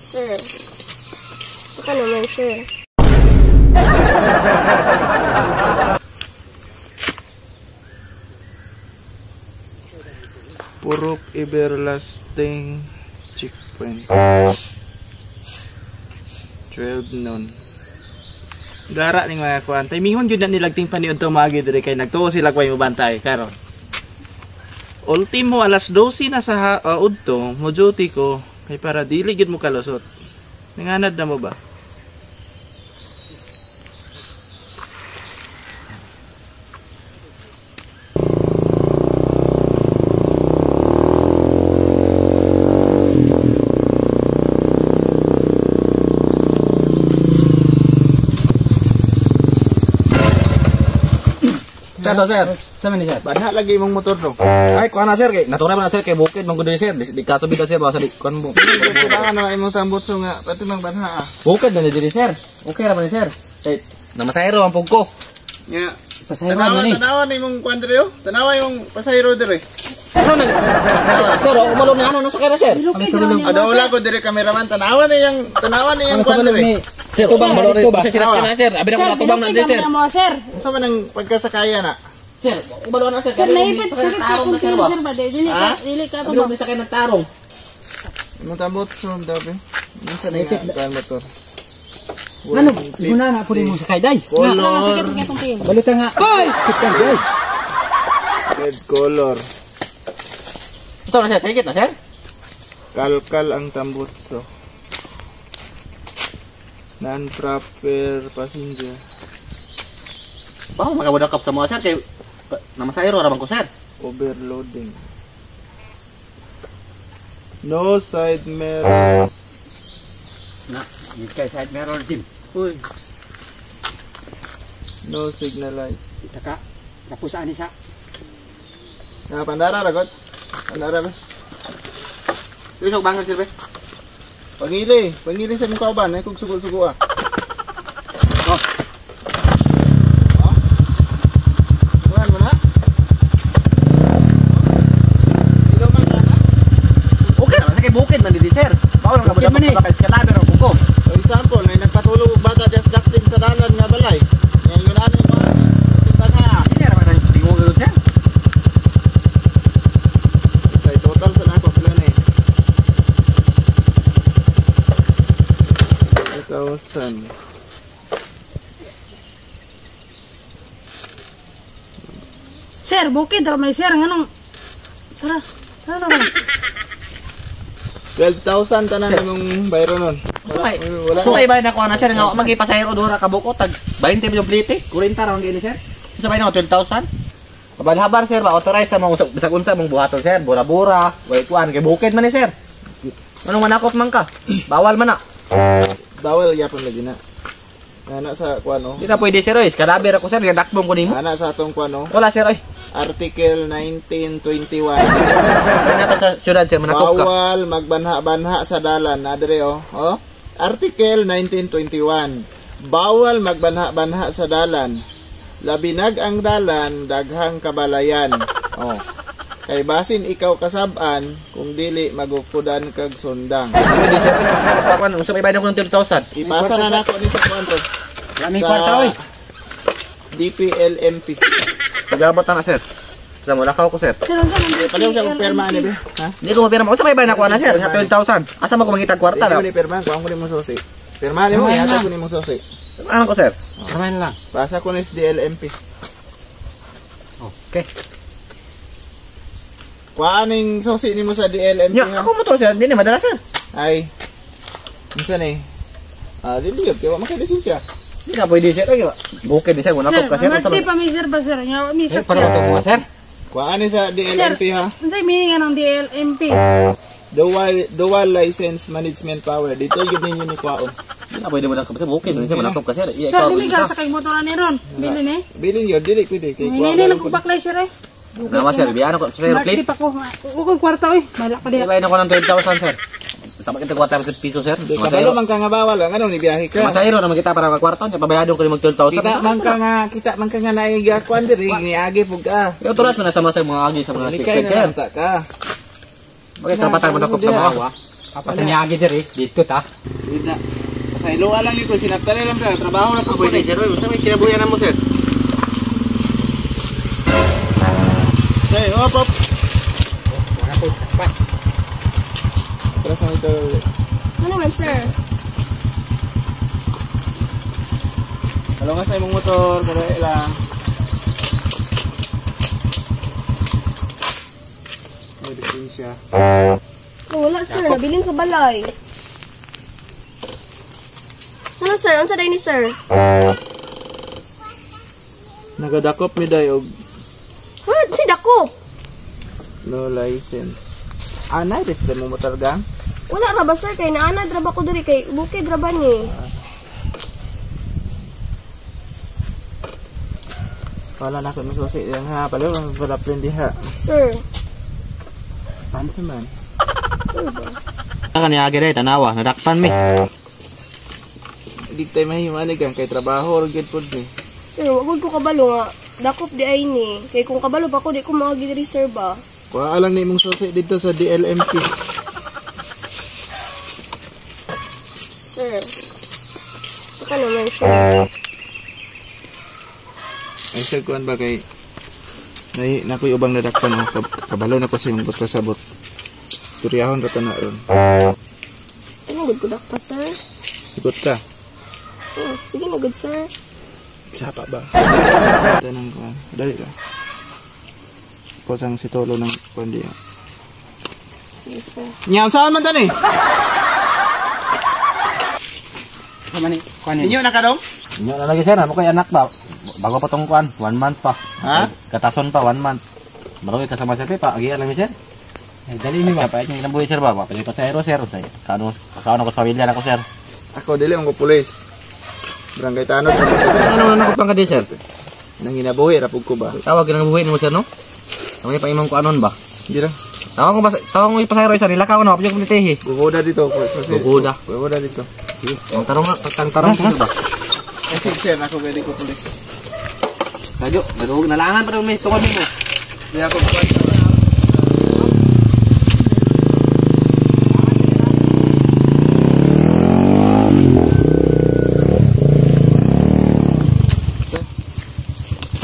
Sir. Baka naman, sir. Purok everlasting checkpoint. 12 noon. Gara ning mga kuan. Timingon jud na nilagting paniud tumagi diri kay nagtuo sila kuay mobantay karon. Ultimo alas 12 na sa udto, mo duty ko kay para dili gid mo kalusot. Nanganad na mo ba? Sir, sa man ni sir. Banha lagi imong motor do. Ay, kuha na sir kay natural man na sir kay bukid man gud sir. Di kaso bida sir baka sa di kuan mo. Kailangan na imong tambot so nga pati mang banha ah. Bukid na diri sir. Okay ra man ni sir. Kay namasayro ang pugko. Nya. Pasayro man ni. Tanawan imong kuan diri oh. Tanawan imong pasayro diri. Sir, umalo na ano sa kaya sir. Ada wala ko diri cameraman tanawan niyang kuan diri. Sir, tubang malo rin sa sila sir. Abi na ko natubang na sir. Sir, sa man ang pagkasakaya na. Sir, umalo na sir. Sir, naipit sir ba? Dili ka to. Abi sa kay nagtarong. Imong tambot so dabi. Minsan na kuan motor. Ano? Guna na pud mo sa kay day. Color. Balita nga. Oy! Kitang day. Red color. Ito na sir, take it na sir. Kalkal ang tambot so. Non-proper passenger. Bawo magabudakap sa mga sir kay namasayro ra man ko sir. Overloading. No side mirror. Na, gid kay side mirror din. Uy. No signal light. Saka napusaan ni sa. Na pandara ragot. Pandara ba? Isog bangal sir be. Pangili sa mong kauban ay kung sugo-sugo ah. Oh. Bukan mo na? Ilaw man ka na? Okay naman sa kay bukid man di sir. Bawo lang kabudakap sa kay eskalada ra buko. For example, may nagpatulog og bata dias daktin sa dalan nga balay. Yang yun ano yung mga tingkana. Hindi ra man tingo gud sir. Isa total sa nako pila na eh. 1,000. Sir, bukid ra may sir nganong. Tara. Tara na. 12,000 tanan namong bayro nun. Wala. So ay bay na ko na sir nga magipasayro dura ka buko tag 20 yung plite. 40 ra ang gini sir. Sa bay na 12,000. Kabalhabar sir ba authorize sa mga bisag unsa mong buhaton sir, bura-bura, way kuan kay bukid man ni sir. Anong manakot man ka? Bawal man na. Bawal yapon lagi na. Ana sa kuano? Di ka pwede sir oy, kalabi ra ko sir, dakbong ko nimo. Ana sa atong kuano? Wala sir oy. Article 1921. Kana sa syudad sir manakop ka. Bawal magbanha-banha sa dalan na dire oh. Oh. Article 1921. Bawal magbanha-banha sa dalan. Labinag ang dalan, daghang kabalayan. Oh. Kay basin ikaw kasab-an kung dili magukudan kag sundang. Pwede sir. Kuan unsa may bayad ko ng 12,000. Ipasa na nako ni sa kuan to. Lamig kwarta oy. DPLMP. Pagabot na sir. Sa mo lakaw ko sir. Sir, unsa Padaw sa kong perma ni be. Ha? Di ko mapirma. Unsa may bayad na ko na sir? Nga 12,000. Asa mo ko mangitag kwarta Dili daw? ko ni perma, kuha ko ni mo susi. Perma ni mo, yata ko ni mo susi. Ano ko sir? Perma lang. Pasa ko ni DLMP. Okay. Kuaning susi ni mo sa DLMP Nya, ha? ako mo to sir, hindi ni madala sir. Ay. Minsan eh. Dili yun, kaya makalisensya. Hindi ka pwede sir. Ay, bukid ni sir, muna Sir, ko kasi. birthday pa may sir ba sir? Nya mi Eh, sir. para mo mga sir. Kuani sa DLMP ha? Unsay meaning ng DLMP? Dual license management power. Dito yun ninyo ni Kwaon. Hindi ka pwede mo na kasi bukid. Hindi mo nakop kasi. Sir, dili ka sa kay motor ni ron. Bili ni. Bilin yun, dili pwede. Kay Hindi na nagbaklay sir eh. Nama sir, biyan ako sir Birthday plate. pa ko. Ukoy kwarta oy. Malak pa diha. Ibay na ko ng 12,000 sir. Sama kita kwarta ng piso sir. Di kabalo man ka nga bawal. Ang anong ni biyahe ka? Masayro naman kita para kwarta. Kaya pabayado ko yung mag 12,000. Kita man ka nga naiga kuan diri niagi pug ka. Yung turas mo na sama sa mga agi sa mga Likay ticket na sir. nanta ka. Okay, sa patay mo nakop sa mga. Patanyagi diri dito ta. Hindi. Sa iluwa lang yun, kung sinagtali lang ka, trabaho na po Ako pwede. ni sir, sa may kinabuyan mo sir. Okay, op, op. Wala po. Atras na ito. Ano naman, sir? Halo nga sa imong motor, kadali lang. May disensya. Oh, wala, sir. Nabilin sa balay. Ano, sir? Ano sa day ni sir? Nagadakop mi day og Ano, si Dakop? no license. Anay, des mo motor gang? Wala ra ba, sir? Kay naana, draba ko diri. Kay bukid draba ni. Wala na ako masusi yan ha. Pala ang palapin diha. Sir. Paano man? Sir ba? Kaniagi dai tanawa, nadakpan mi. Di tayo mahimanig ang kay trabaho or gid pod ni. Sir, wag ko kabalo nga. Dakop di ay ni. Kay kung kabalo pa ko, di ko maagi diri, sir ba? Kuha lang ni imong susi dito sa DLMP. Sir. Ito naman, sir. Ay sir, kuhan ba kay nakoy ubang nadakpan oh. Kabalo na ko sa imong kasabot. Turyahon ra na ron. Ano, good ko dakpa, sir? Ikot ka. Oh, sige na, good, sir. Sapa ba? Tanong ko. Dali ka. Posang si Tolo ng kundi. Yes, sir. Nyaw saan man tani? Sama ni kuan Inyo na kadong? Inyo na lagi sir, mo kay anak ba? Bago pa tong kuan, 1 month pa. Ha? Katason pa 1 month. Marami kasama sir pa, agi alam mi sir. Eh dali mi ba pa yung nabuhi sir ba? Pa pa sa aero sir, say. Kano ko sa pamilya nako sir. Ako dili ang pulis. Barangay Tanod. Ano na ko pang kadi sir? Nang ginabuhi rapog ko ba? Tawag nang buhi mo sir no? Tawag pa imong ko anon ba? Di ra. Tawag mo ipasayro isa nila ka no, apyo ko nitehi. Gugoda dito ko. Gugoda. Gugoda dito. Ang tarong sir ba? Kasi sir, ako pwede ko pulis. Kadyo, naduhog nalangan pa may tungod mo. Di ako kuwan.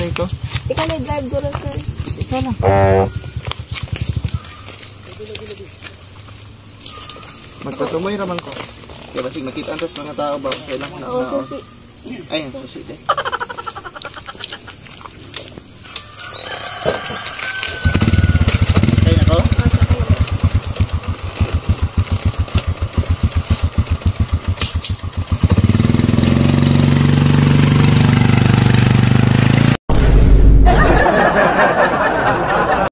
Ito. Ikaw na drive ko lang, sir. Ito lang. Magpatumoy raman ko. Kaya basig makita ang tas mga tao ba? Kailangan na. Oo, susi. Ayun, susi.